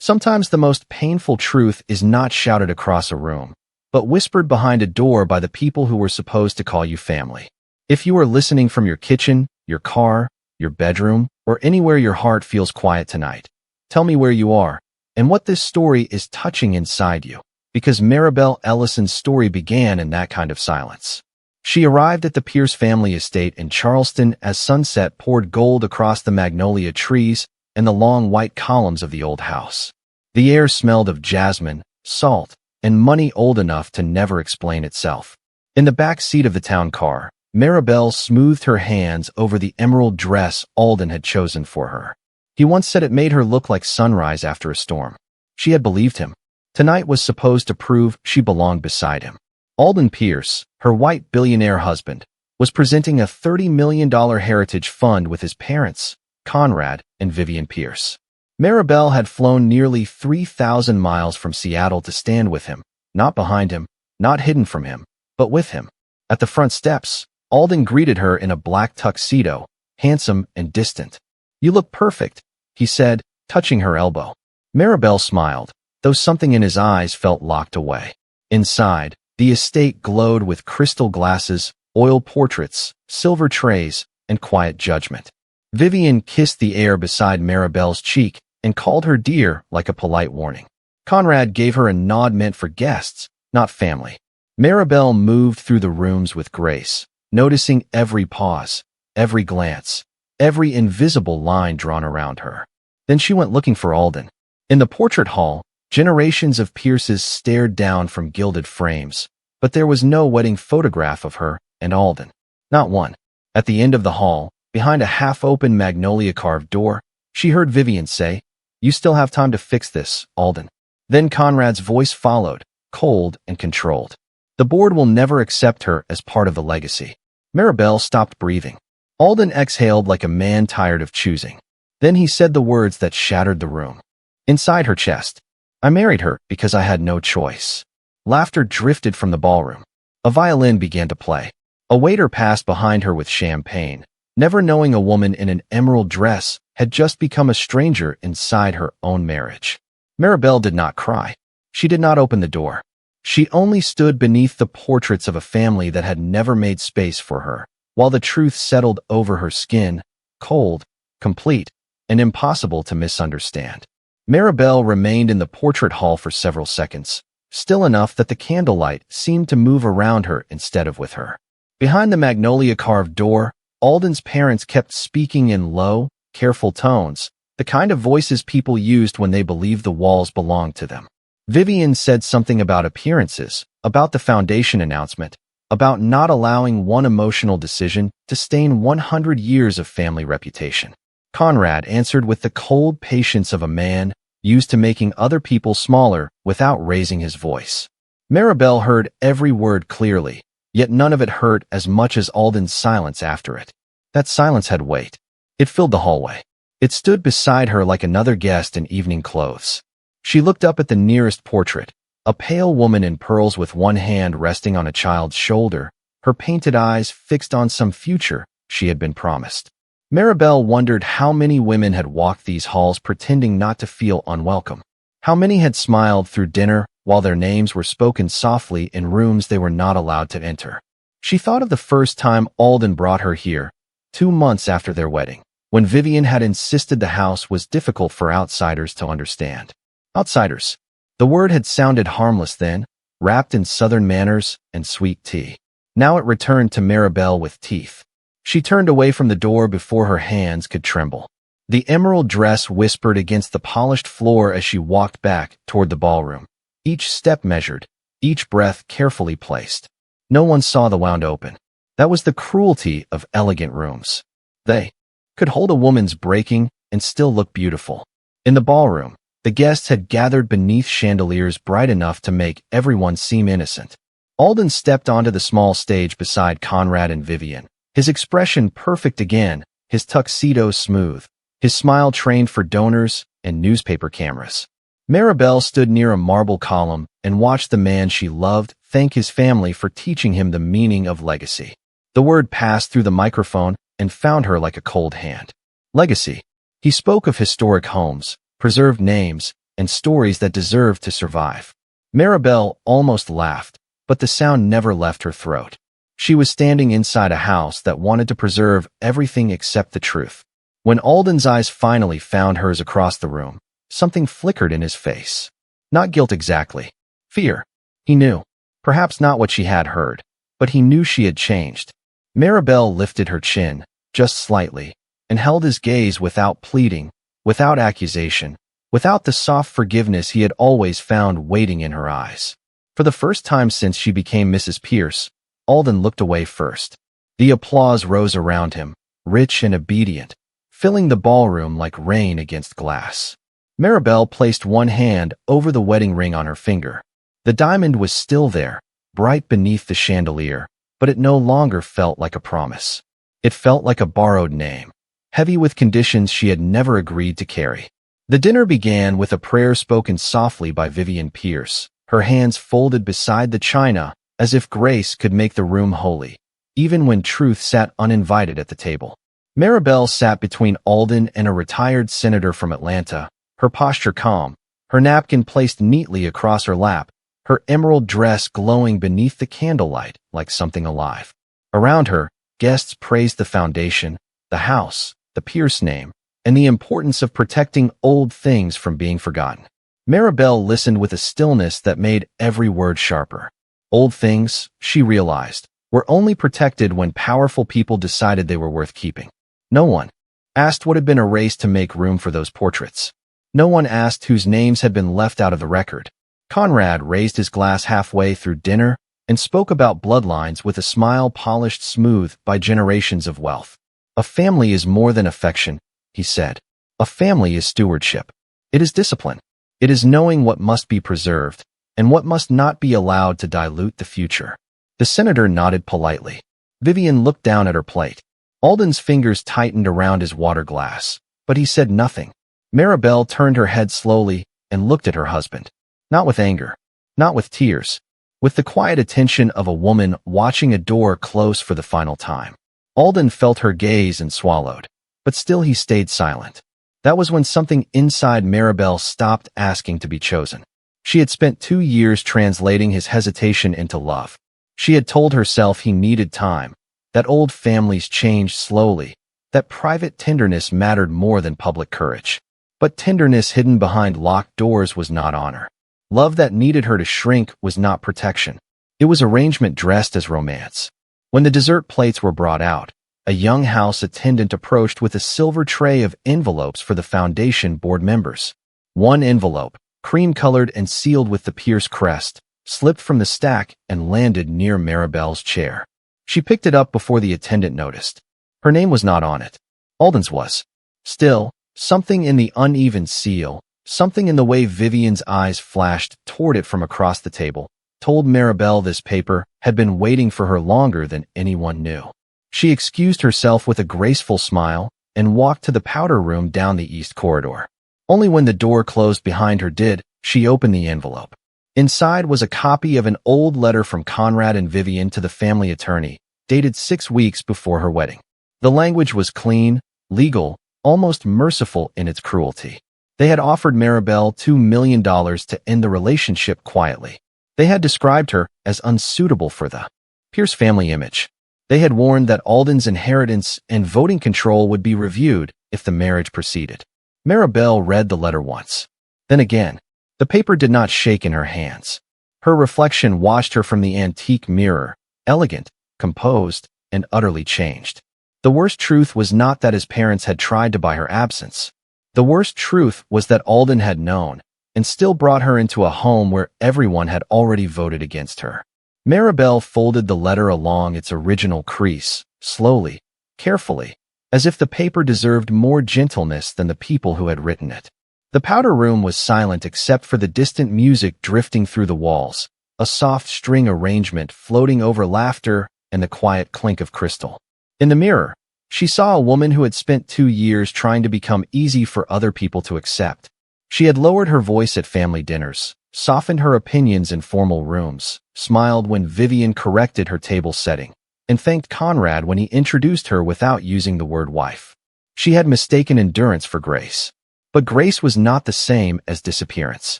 Sometimes the most painful truth is not shouted across a room, but whispered behind a door by the people who were supposed to call you family. If you are listening from your kitchen, your car, your bedroom, or anywhere your heart feels quiet tonight, tell me where you are and what this story is touching inside you, because Maribel Ellison's story began in that kind of silence. She arrived at the Pierce family estate in Charleston as sunset poured gold across the magnolia trees and the long white columns of the old house. The air smelled of jasmine, salt, and money old enough to never explain itself. In the back seat of the town car, Maribel smoothed her hands over the emerald dress Alden had chosen for her. He once said it made her look like sunrise after a storm. She had believed him. Tonight was supposed to prove she belonged beside him. Alden Pierce, her white billionaire husband, was presenting a $30 million heritage fund with his parents, Conrad and Vivian Pierce. Maribel had flown nearly 3,000 miles from Seattle to stand with him, not behind him, not hidden from him, but with him. At the front steps, Alden greeted her in a black tuxedo, handsome and distant. "You look perfect," he said, touching her elbow. Maribel smiled, though something in his eyes felt locked away. Inside, the estate glowed with crystal glasses, oil portraits, silver trays, and quiet judgment. Vivian kissed the air beside Maribel's cheek and called her dear like a polite warning. Conrad gave her a nod meant for guests, not family. Maribel moved through the rooms with grace, noticing every pause, every glance, every invisible line drawn around her. Then she went looking for Alden. In the portrait hall, generations of Pierces stared down from gilded frames, but there was no wedding photograph of her and Alden. Not one. At the end of the hall, behind a half-open magnolia-carved door, she heard Vivian say, "You still have time to fix this, Alden." Then Conrad's voice followed, cold and controlled. "The board will never accept her as part of the legacy." Maribel stopped breathing. Alden exhaled like a man tired of choosing. Then he said the words that shattered the room. Inside her chest, "I married her because I had no choice." Laughter drifted from the ballroom. A violin began to play. A waiter passed behind her with champagne, never knowing a woman in an emerald dress had just become a stranger inside her own marriage. Maribel did not cry. She did not open the door. She only stood beneath the portraits of a family that had never made space for her, while the truth settled over her skin, cold, complete, and impossible to misunderstand. Maribel remained in the portrait hall for several seconds, still enough that the candlelight seemed to move around her instead of with her. Behind the magnolia-carved door, Alden's parents kept speaking in low, careful tones, the kind of voices people used when they believed the walls belonged to them. Vivian said something about appearances, about the foundation announcement, about not allowing one emotional decision to stain 100 years of family reputation. Conrad answered with the cold patience of a man used to making other people smaller without raising his voice. Maribel heard every word clearly, yet none of it hurt as much as Alden's silence after it. That silence had weight. It filled the hallway. It stood beside her like another guest in evening clothes. She looked up at the nearest portrait, a pale woman in pearls with one hand resting on a child's shoulder, her painted eyes fixed on some future she had been promised. Maribel wondered how many women had walked these halls pretending not to feel unwelcome. How many had smiled through dinner while their names were spoken softly in rooms they were not allowed to enter. She thought of the first time Alden brought her here, 2 months after their wedding, when Vivian had insisted the house was difficult for outsiders to understand. Outsiders. The word had sounded harmless then, wrapped in Southern manners and sweet tea. Now it returned to Maribel with teeth. She turned away from the door before her hands could tremble. The emerald dress whispered against the polished floor as she walked back toward the ballroom, each step measured, each breath carefully placed. No one saw the wound open. That was the cruelty of elegant rooms. They could hold a woman's breaking and still look beautiful. In the ballroom, the guests had gathered beneath chandeliers bright enough to make everyone seem innocent. Alden stepped onto the small stage beside Conrad and Vivian, his expression perfect again, his tuxedo smooth, his smile trained for donors and newspaper cameras. Maribel stood near a marble column and watched the man she loved thank his family for teaching him the meaning of legacy. The word passed through the microphone and found her like a cold hand. Legacy. He spoke of historic homes, preserved names, and stories that deserved to survive. Maribel almost laughed, but the sound never left her throat. She was standing inside a house that wanted to preserve everything except the truth. When Alden's eyes finally found hers across the room, something flickered in his face. Not guilt exactly. Fear. He knew. Perhaps not what she had heard, but he knew she had changed. Maribel lifted her chin, just slightly, and held his gaze without pleading, without accusation, without the soft forgiveness he had always found waiting in her eyes. For the first time since she became Mrs. Pierce, Alden looked away first. The applause rose around him, rich and obedient, filling the ballroom like rain against glass. Maribel placed one hand over the wedding ring on her finger. The diamond was still there, bright beneath the chandelier, but it no longer felt like a promise. It felt like a borrowed name, heavy with conditions she had never agreed to carry. The dinner began with a prayer spoken softly by Vivian Pierce, her hands folded beside the china, as if grace could make the room holy, even when truth sat uninvited at the table. Maribel sat between Alden and a retired senator from Atlanta, her posture calm, her napkin placed neatly across her lap, her emerald dress glowing beneath the candlelight like something alive. Around her, guests praised the foundation, the house, the Pierce name, and the importance of protecting old things from being forgotten. Maribel listened with a stillness that made every word sharper. Old things, she realized, were only protected when powerful people decided they were worth keeping. No one asked what had been erased to make room for those portraits. No one asked whose names had been left out of the record. Conrad raised his glass halfway through dinner and spoke about bloodlines with a smile polished smooth by generations of wealth. A family is more than affection, he said. A family is stewardship. It is discipline. It is knowing what must be preserved and what must not be allowed to dilute the future. The senator nodded politely. Vivian looked down at her plate. Alden's fingers tightened around his water glass, but he said nothing. Maribel turned her head slowly and looked at her husband. Not with anger, not with tears, with the quiet attention of a woman watching a door close for the final time. Alden felt her gaze and swallowed, but still he stayed silent. That was when something inside Maribel stopped asking to be chosen. She had spent 2 years translating his hesitation into love. She had told herself he needed time, that old families changed slowly, that private tenderness mattered more than public courage. But tenderness hidden behind locked doors was not honor. Love that needed her to shrink was not protection. It was arrangement dressed as romance. When the dessert plates were brought out, a young house attendant approached with a silver tray of envelopes for the foundation board members. One envelope, cream-colored and sealed with the Pierce crest, slipped from the stack and landed near Maribel's chair. She picked it up before the attendant noticed. Her name was not on it. Alden's was. Still, something in the uneven seal, something in the way Vivian's eyes flashed toward it from across the table, told Maribel this paper had been waiting for her longer than anyone knew. She excused herself with a graceful smile and walked to the powder room down the east corridor. Only when the door closed behind her did she open the envelope. Inside was a copy of an old letter from Conrad and Vivian to the family attorney, dated 6 weeks before her wedding. The language was clean, legal, almost merciful in its cruelty. They had offered Maribel $2 million to end the relationship quietly. They had described her as unsuitable for the Pierce family image. They had warned that Alden's inheritance and voting control would be reviewed if the marriage proceeded. Maribel read the letter once. Then again. The paper did not shake in her hands. Her reflection watched her from the antique mirror, elegant, composed, and utterly changed. The worst truth was not that his parents had tried to buy her absence. The worst truth was that Alden had known, and still brought her into a home where everyone had already voted against her. Maribel folded the letter along its original crease, slowly, carefully, as if the paper deserved more gentleness than the people who had written it. The powder room was silent except for the distant music drifting through the walls, a soft string arrangement floating over laughter and the quiet clink of crystal. In the mirror, she saw a woman who had spent 2 years trying to become easy for other people to accept. She had lowered her voice at family dinners, softened her opinions in formal rooms, smiled when Vivian corrected her table setting, and thanked Conrad when he introduced her without using the word wife. She had mistaken endurance for grace. But grace was not the same as disappearance.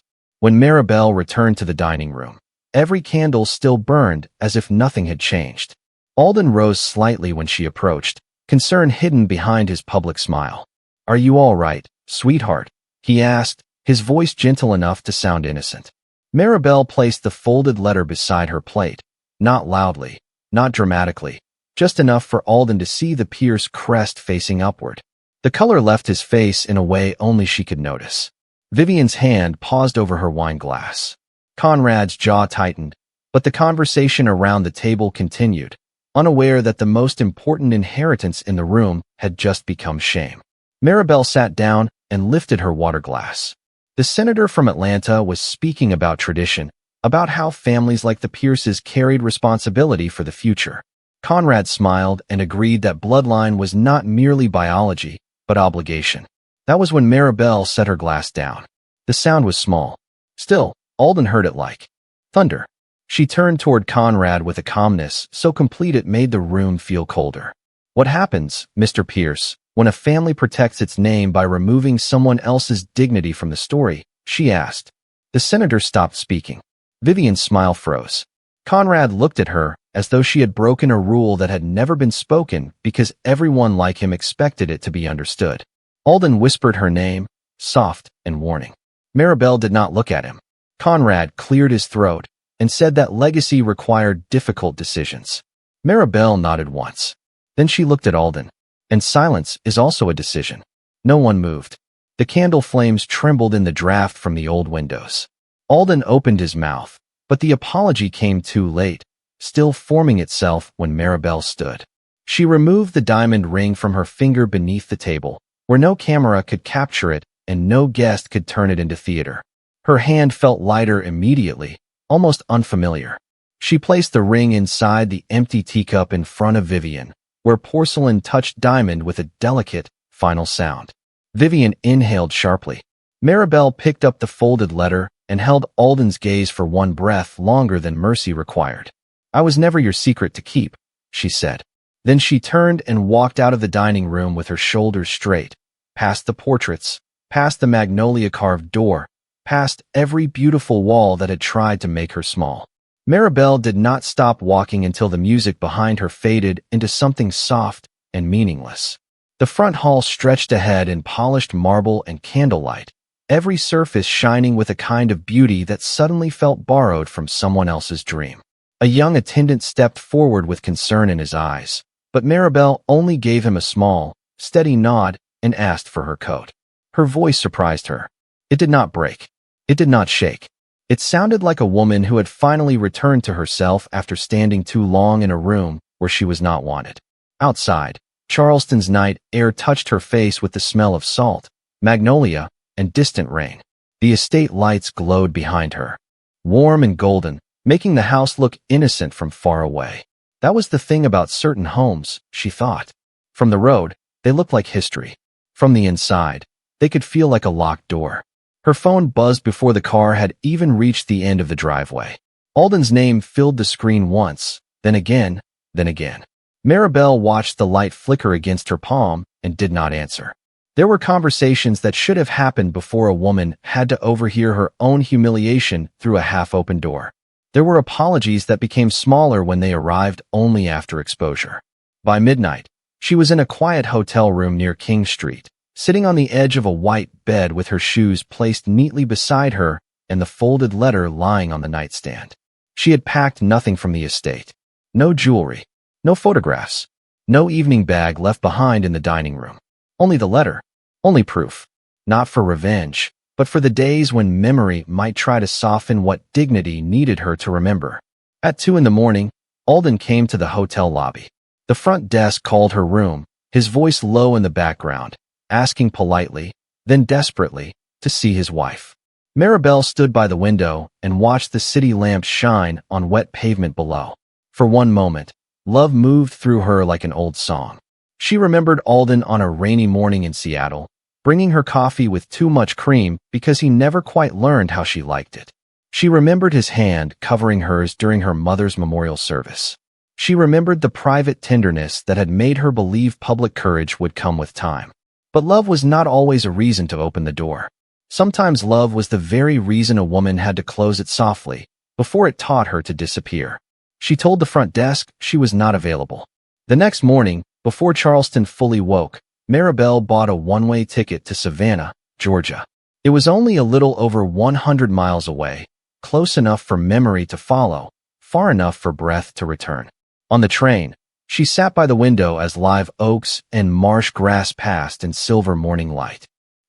When Maribel returned to the dining room, every candle still burned as if nothing had changed. Alden rose slightly when she approached, concern hidden behind his public smile. "Are you all right, sweetheart?" he asked, his voice gentle enough to sound innocent. Maribel placed the folded letter beside her plate, not loudly, not dramatically, just enough for Alden to see the Pierce crest facing upward. The color left his face in a way only she could notice. Vivian's hand paused over her wine glass. Conrad's jaw tightened, but the conversation around the table continued, unaware that the most important inheritance in the room had just become shame. Maribel sat down and lifted her water glass. The senator from Atlanta was speaking about tradition, about how families like the Pierces carried responsibility for the future. Conrad smiled and agreed that bloodline was not merely biology, but obligation. That was when Maribel set her glass down. The sound was small. Still, Alden heard it like thunder. She turned toward Conrad with a calmness so complete it made the room feel colder. "What happens, Mr. Pierce, when a family protects its name by removing someone else's dignity from the story?" she asked. The senator stopped speaking. Vivian's smile froze. Conrad looked at her as though she had broken a rule that had never been spoken because everyone like him expected it to be understood. Alden whispered her name, soft and warning. Maribel did not look at him. Conrad cleared his throat and said that legacy required difficult decisions. Maribel nodded once. Then she looked at Alden. "And silence is also a decision." No one moved. The candle flames trembled in the draft from the old windows. Alden opened his mouth, but the apology came too late, still forming itself when Maribel stood. She removed the diamond ring from her finger beneath the table, where no camera could capture it and no guest could turn it into theater. Her hand felt lighter immediately, almost unfamiliar. She placed the ring inside the empty teacup in front of Vivian, where porcelain touched diamond with a delicate, final sound. Vivian inhaled sharply. Maribel picked up the folded letter and held Alden's gaze for one breath longer than mercy required. "I was never your secret to keep," she said. Then she turned and walked out of the dining room with her shoulders straight, past the portraits, past the magnolia-carved door, past every beautiful wall that had tried to make her small. Maribel did not stop walking until the music behind her faded into something soft and meaningless. The front hall stretched ahead in polished marble and candlelight, every surface shining with a kind of beauty that suddenly felt borrowed from someone else's dream. A young attendant stepped forward with concern in his eyes, but Maribel only gave him a small, steady nod and asked for her coat. Her voice surprised her. It did not break. It did not shake. It sounded like a woman who had finally returned to herself after standing too long in a room where she was not wanted. Outside, Charleston's night air touched her face with the smell of salt, magnolia, and distant rain. The estate lights glowed behind her, warm and golden, making the house look innocent from far away. That was the thing about certain homes, she thought. From the road, they looked like history. From the inside, they could feel like a locked door. Her phone buzzed before the car had even reached the end of the driveway. Alden's name filled the screen once, then again, then again. Maribel watched the light flicker against her palm and did not answer. There were conversations that should have happened before a woman had to overhear her own humiliation through a half-open door. There were apologies that became smaller when they arrived only after exposure. By midnight, she was in a quiet hotel room near King Street, sitting on the edge of a white bed with her shoes placed neatly beside her and the folded letter lying on the nightstand. She had packed nothing from the estate. No jewelry, no photographs, no evening bag left behind in the dining room. Only the letter, only proof, not for revenge, but for the days when memory might try to soften what dignity needed her to remember. At 2 a.m, Alden came to the hotel lobby. The front desk called her room, his voice low in the background, asking politely, then desperately, to see his wife. Maribel stood by the window and watched the city lamps shine on wet pavement below. For one moment, love moved through her like an old song. She remembered Alden on a rainy morning in Seattle, bringing her coffee with too much cream because he never quite learned how she liked it. She remembered his hand covering hers during her mother's memorial service. She remembered the private tenderness that had made her believe public courage would come with time. But love was not always a reason to open the door. Sometimes love was the very reason a woman had to close it softly, before it taught her to disappear. She told the front desk she was not available. The next morning, before Charleston fully woke, Maribel bought a one-way ticket to Savannah, Georgia. It was only a little over 100 miles away, close enough for memory to follow, far enough for breath to return. On the train, she sat by the window as live oaks and marsh grass passed in silver morning light.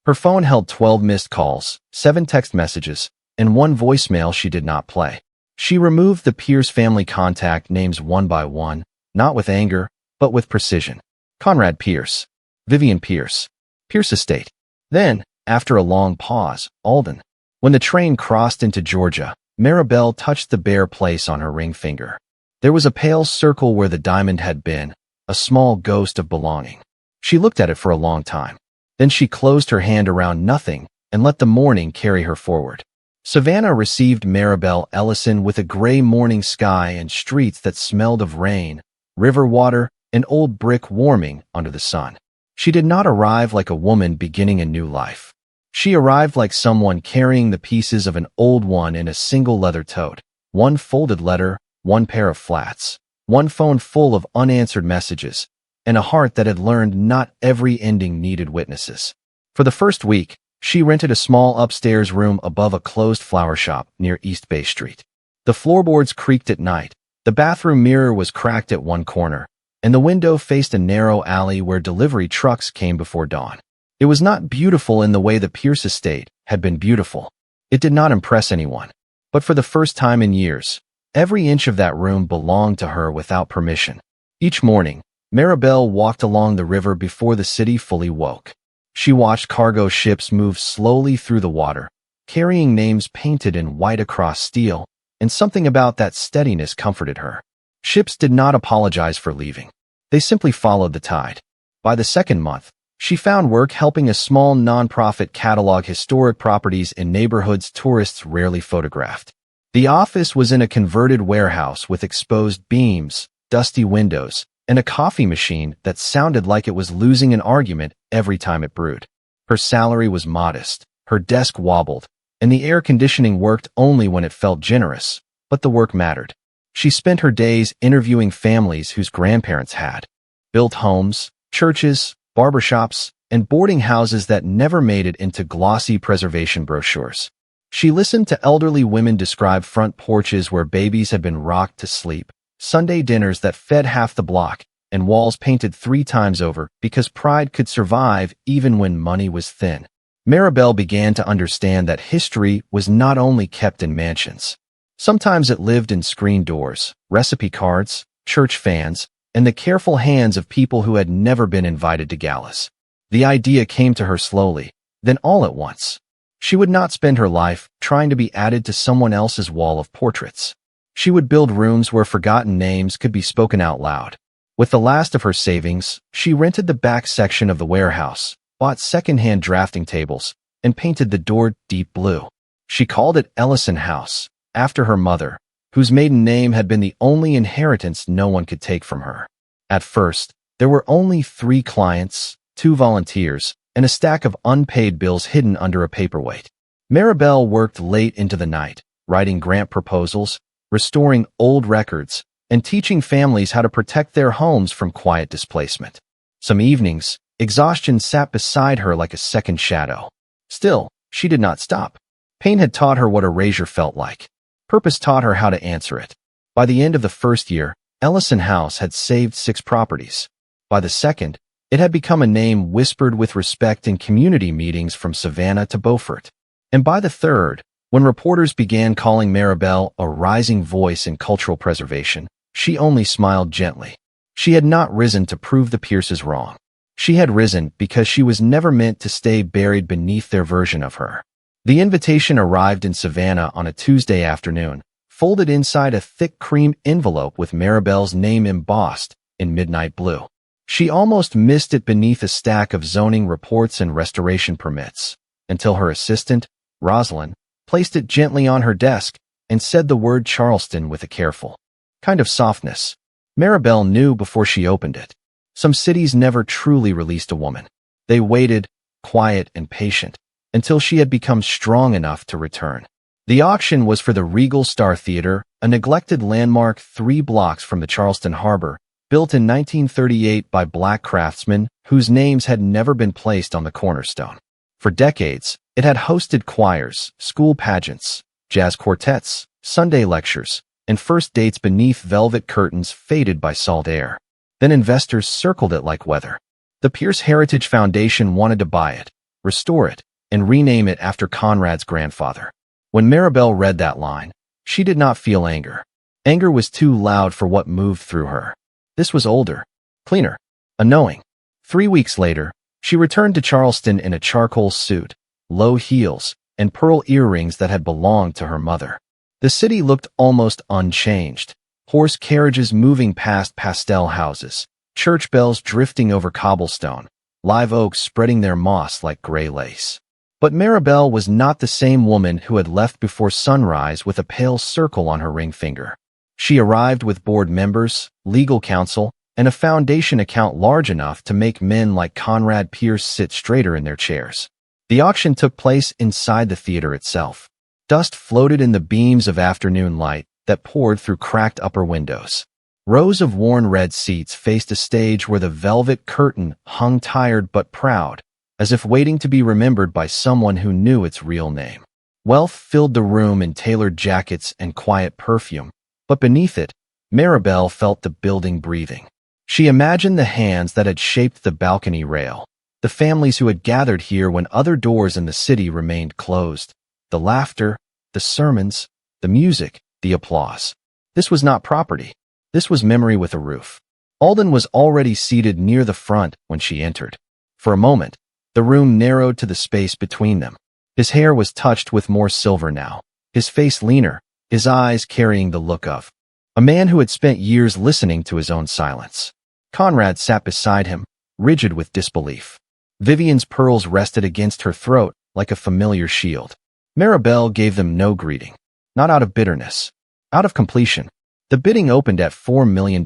Her phone held 12 missed calls, 7 text messages, and 1 voicemail she did not play. She removed the Pierce family contact names one by one, not with anger, but with precision. Conrad Pierce, Vivian Pierce, Pierce Estate. Then, after a long pause, Alden. When the train crossed into Georgia, Maribel touched the bare place on her ring finger. There was a pale circle where the diamond had been, a small ghost of belonging. She looked at it for a long time. Then she closed her hand around nothing and let the morning carry her forward. Savannah received Maribel Ellison with a gray morning sky and streets that smelled of rain, river water, and old brick warming under the sun. She did not arrive like a woman beginning a new life. She arrived like someone carrying the pieces of an old one in a single leather tote, 1 folded letter, 1 pair of flats, 1 phone full of unanswered messages, and a heart that had learned not every ending needed witnesses. For the first week, she rented a small upstairs room above a closed flower shop near East Bay Street. The floorboards creaked at night, the bathroom mirror was cracked at one corner, and the window faced a narrow alley where delivery trucks came before dawn. It was not beautiful in the way the Pierce estate had been beautiful. It did not impress anyone. But for the first time in years, every inch of that room belonged to her without permission. Each morning, Maribel walked along the river before the city fully woke. She watched cargo ships move slowly through the water, carrying names painted in white across steel, and something about that steadiness comforted her. Ships did not apologize for leaving. They simply followed the tide. By the second month, she found work helping a small nonprofit catalog historic properties in neighborhoods tourists rarely photographed. The office was in a converted warehouse with exposed beams, dusty windows, and a coffee machine that sounded like it was losing an argument every time it brewed. Her salary was modest, her desk wobbled, and the air conditioning worked only when it felt generous, but the work mattered. She spent her days interviewing families whose grandparents had built homes, churches, barbershops, and boarding houses that never made it into glossy preservation brochures. She listened to elderly women describe front porches where babies had been rocked to sleep, Sunday dinners that fed half the block, and walls painted 3 times over because pride could survive even when money was thin. Maribel began to understand that history was not only kept in mansions. Sometimes it lived in screen doors, recipe cards, church fans, and the careful hands of people who had never been invited to galas. The idea came to her slowly, then all at once. She would not spend her life trying to be added to someone else's wall of portraits. She would build rooms where forgotten names could be spoken out loud. With the last of her savings, she rented the back section of the warehouse, bought second-hand drafting tables, and painted the door deep blue. She called it Ellison House, after her mother, whose maiden name had been the only inheritance no one could take from her. At first, there were only 3 clients, 2 volunteers, and a stack of unpaid bills hidden under a paperweight. Maribel worked late into the night, writing grant proposals, restoring old records, and teaching families how to protect their homes from quiet displacement. Some evenings, exhaustion sat beside her like a second shadow. Still, she did not stop. Pain had taught her what erasure felt like. Purpose taught her how to answer it. By the end of the first year, Ellison House had saved 6 properties. By the second, it had become a name whispered with respect in community meetings from Savannah to Beaufort. And by the third, when reporters began calling Maribel a rising voice in cultural preservation, she only smiled gently. She had not risen to prove the Pierces wrong. She had risen because she was never meant to stay buried beneath their version of her. The invitation arrived in Savannah on a Tuesday afternoon, folded inside a thick cream envelope with Maribel's name embossed in midnight blue. She almost missed it beneath a stack of zoning reports and restoration permits, until her assistant, Rosalind, placed it gently on her desk and said the word Charleston with a careful kind of softness. Maribel knew before she opened it. Some cities never truly released a woman. They waited, quiet and patient, until she had become strong enough to return. The auction was for the Regal Star Theater, a neglected landmark 3 blocks from the Charleston Harbor, built in 1938 by black craftsmen whose names had never been placed on the cornerstone. For decades, it had hosted choirs, school pageants, jazz quartets, Sunday lectures, and first dates beneath velvet curtains faded by salt air. Then investors circled it like weather. The Pierce Heritage Foundation wanted to buy it, restore it, and rename it after Conrad's grandfather. When Maribel read that line, she did not feel anger. Anger was too loud for what moved through her. This was older, cleaner, a knowing. 3 weeks later, she returned to Charleston in a charcoal suit, low heels, and pearl earrings that had belonged to her mother. The city looked almost unchanged. Horse carriages moving past pastel houses, church bells drifting over cobblestone, live oaks spreading their moss like gray lace. But Maribel was not the same woman who had left before sunrise with a pale circle on her ring finger. She arrived with board members, legal counsel, and a foundation account large enough to make men like Conrad Pierce sit straighter in their chairs. The auction took place inside the theater itself. Dust floated in the beams of afternoon light that poured through cracked upper windows. Rows of worn red seats faced a stage where the velvet curtain hung tired but proud, as if waiting to be remembered by someone who knew its real name. Wealth filled the room in tailored jackets and quiet perfume, but beneath it, Maribel felt the building breathing. She imagined the hands that had shaped the balcony rail, the families who had gathered here when other doors in the city remained closed, the laughter, the sermons, the music, the applause. This was not property. This was memory with a roof. Alden was already seated near the front when she entered. For a moment, the room narrowed to the space between them. His hair was touched with more silver now, his face leaner, his eyes carrying the look of a man who had spent years listening to his own silence. Conrad sat beside him, rigid with disbelief. Vivian's pearls rested against her throat like a familiar shield. Maribel gave them no greeting, not out of bitterness, out of completion. The bidding opened at $4 million.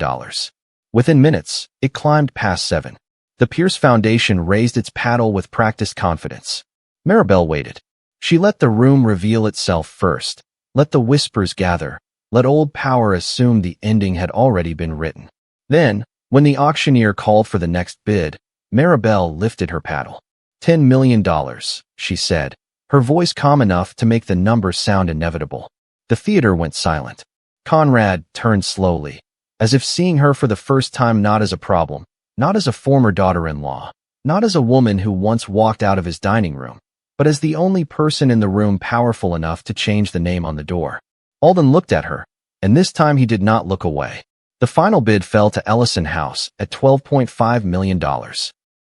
Within minutes, it climbed past 7. The Pierce Foundation raised its paddle with practiced confidence. Maribel waited. She let the room reveal itself first. Let the whispers gather. Let old power assume the ending had already been written. Then, when the auctioneer called for the next bid, Maribel lifted her paddle. $10 million, she said, her voice calm enough to make the number sound inevitable. The theater went silent. Conrad turned slowly, as if seeing her for the first time not as a problem, not as a former daughter-in-law, not as a woman who once walked out of his dining room, but as the only person in the room powerful enough to change the name on the door. Alden looked at her, and this time he did not look away. The final bid fell to Ellison House at $12.5 million.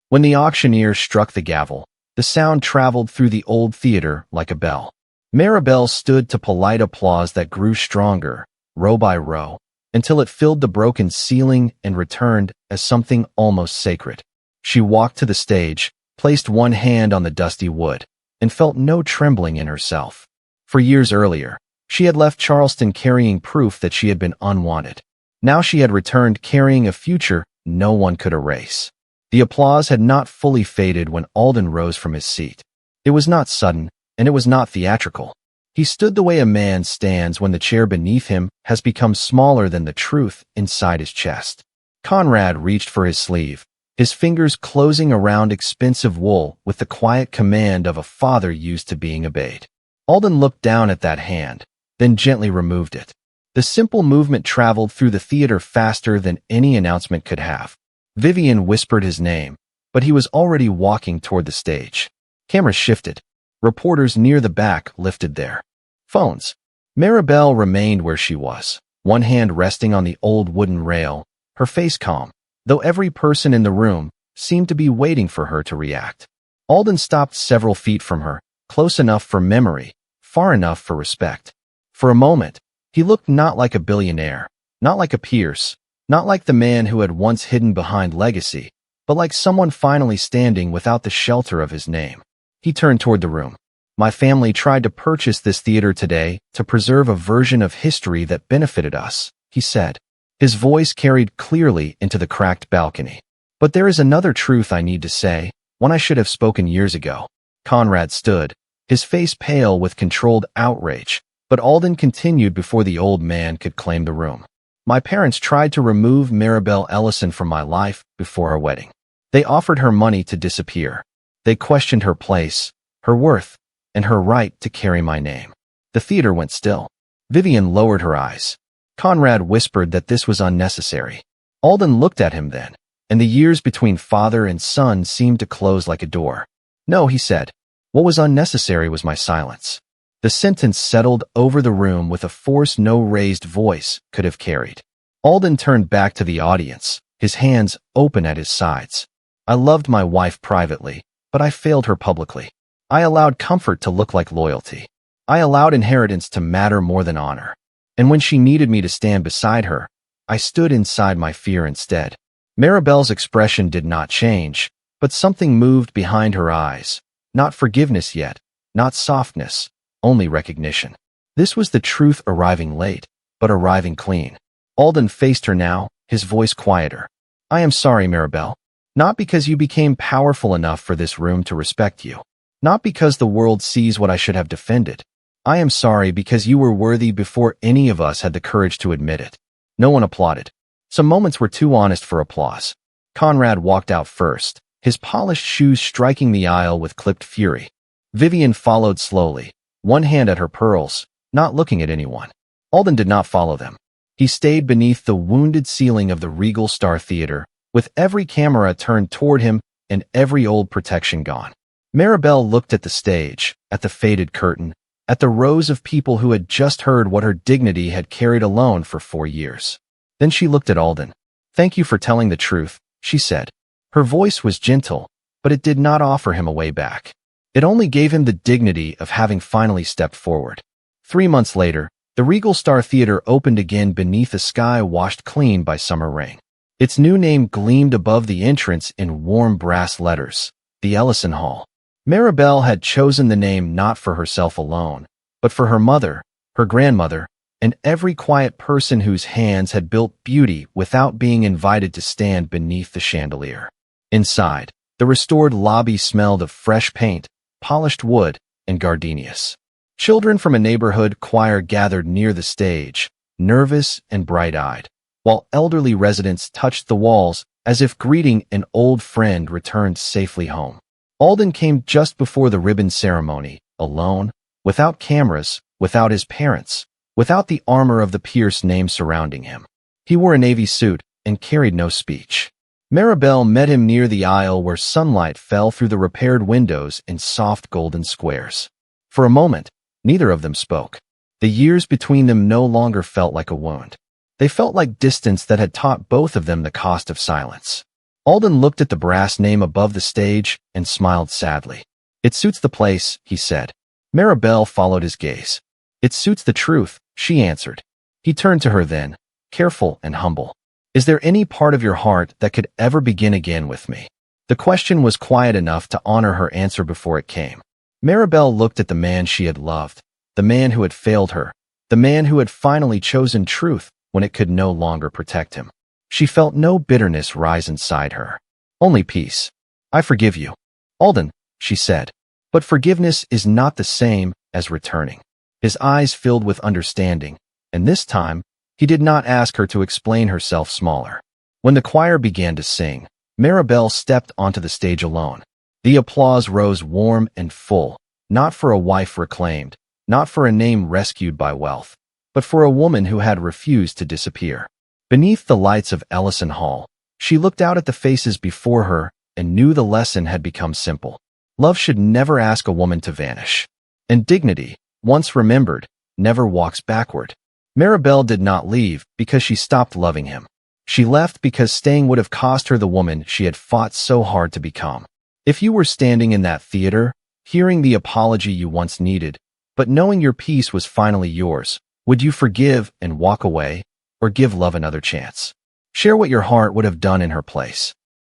When the auctioneer struck the gavel, the sound traveled through the old theater like a bell. Maribel stood to polite applause that grew stronger, row by row, until it filled the broken ceiling and returned as something almost sacred. She walked to the stage, placed one hand on the dusty wood, and felt no trembling in herself. For years earlier, she had left Charleston carrying proof that she had been unwanted. Now she had returned carrying a future no one could erase. The applause had not fully faded when Alden rose from his seat. It was not sudden, and it was not theatrical. He stood the way a man stands when the chair beneath him has become smaller than the truth inside his chest. Conrad reached for his sleeve, his fingers closing around expensive wool with the quiet command of a father used to being obeyed. Alden looked down at that hand, then gently removed it. The simple movement traveled through the theater faster than any announcement could have. Vivian whispered his name, but he was already walking toward the stage. Cameras shifted. Reporters near the back lifted their phones. Maribel remained where she was, one hand resting on the old wooden rail, her face calm, though every person in the room seemed to be waiting for her to react. Alden stopped several feet from her, close enough for memory, far enough for respect. For a moment, he looked not like a billionaire, not like a Pierce, not like the man who had once hidden behind legacy, but like someone finally standing without the shelter of his name. He turned toward the room. My family tried to purchase this theater today to preserve a version of history that benefited us, he said. His voice carried clearly into the cracked balcony. But there is another truth I need to say. When I should have spoken years ago. Conrad stood, his face pale with controlled outrage, but Alden continued before the old man could claim the room. My parents tried to remove Maribel Ellison from my life before our wedding. They offered her money to disappear. They questioned her place, her worth, and her right to carry my name. The theater went still. Vivian lowered her eyes. Conrad whispered that this was unnecessary. Alden looked at him then, and the years between father and son seemed to close like a door. No, he said. What was unnecessary was my silence. The sentence settled over the room with a force no raised voice could have carried. Alden turned back to the audience, his hands open at his sides. I loved my wife privately, but I failed her publicly. I allowed comfort to look like loyalty. I allowed inheritance to matter more than honor. And when she needed me to stand beside her, I stood inside my fear instead. Maribel's expression did not change, but something moved behind her eyes. Not forgiveness yet, not softness, only recognition. This was the truth arriving late, but arriving clean. Alden faced her now, his voice quieter. I am sorry, Maribel. Not because you became powerful enough for this room to respect you. Not because the world sees what I should have defended. I am sorry because you were worthy before any of us had the courage to admit it. No one applauded. Some moments were too honest for applause. Conrad walked out first, his polished shoes striking the aisle with clipped fury. Vivian followed slowly, one hand at her pearls, not looking at anyone. Alden did not follow them. He stayed beneath the wounded ceiling of the Regal Star Theater, with every camera turned toward him and every old protection gone. Maribel looked at the stage, at the faded curtain, at the rows of people who had just heard what her dignity had carried alone for 4 years. Then she looked at Alden. Thank you for telling the truth, she said. Her voice was gentle, but it did not offer him a way back. It only gave him the dignity of having finally stepped forward. 3 months later, the Regal Star Theater opened again beneath a sky washed clean by summer rain. Its new name gleamed above the entrance in warm brass letters, the Ellison Hall. Maribel had chosen the name not for herself alone, but for her mother, her grandmother, and every quiet person whose hands had built beauty without being invited to stand beneath the chandelier. Inside, the restored lobby smelled of fresh paint, polished wood, and gardenias. Children from a neighborhood choir gathered near the stage, nervous and bright-eyed, while elderly residents touched the walls as if greeting an old friend returned safely home. Alden came just before the ribbon ceremony, alone, without cameras, without his parents, without the armor of the Pierce name surrounding him. He wore a navy suit and carried no speech. Maribel met him near the aisle where sunlight fell through the repaired windows in soft golden squares. For a moment, neither of them spoke. The years between them no longer felt like a wound. They felt like distance that had taught both of them the cost of silence. Alden looked at the brass name above the stage and smiled sadly. It suits the place, he said. Maribel followed his gaze. It suits the truth, she answered. He turned to her then, careful and humble. Is there any part of your heart that could ever begin again with me? The question was quiet enough to honor her answer before it came. Maribel looked at the man she had loved, the man who had failed her, the man who had finally chosen truth when it could no longer protect him. She felt no bitterness rise inside her, only peace. I forgive you, Alden, she said. But forgiveness is not the same as returning. His eyes filled with understanding, and this time, he did not ask her to explain herself smaller. When the choir began to sing, Maribel stepped onto the stage alone. The applause rose warm and full, not for a wife reclaimed, not for a name rescued by wealth, but for a woman who had refused to disappear. Beneath the lights of Ellison Hall, she looked out at the faces before her and knew the lesson had become simple. Love should never ask a woman to vanish. And dignity, once remembered, never walks backward. Maribel did not leave because she stopped loving him. She left because staying would have cost her the woman she had fought so hard to become. If you were standing in that theater, hearing the apology you once needed, but knowing your peace was finally yours, would you forgive and walk away, or give love another chance? Share what your heart would have done in her place.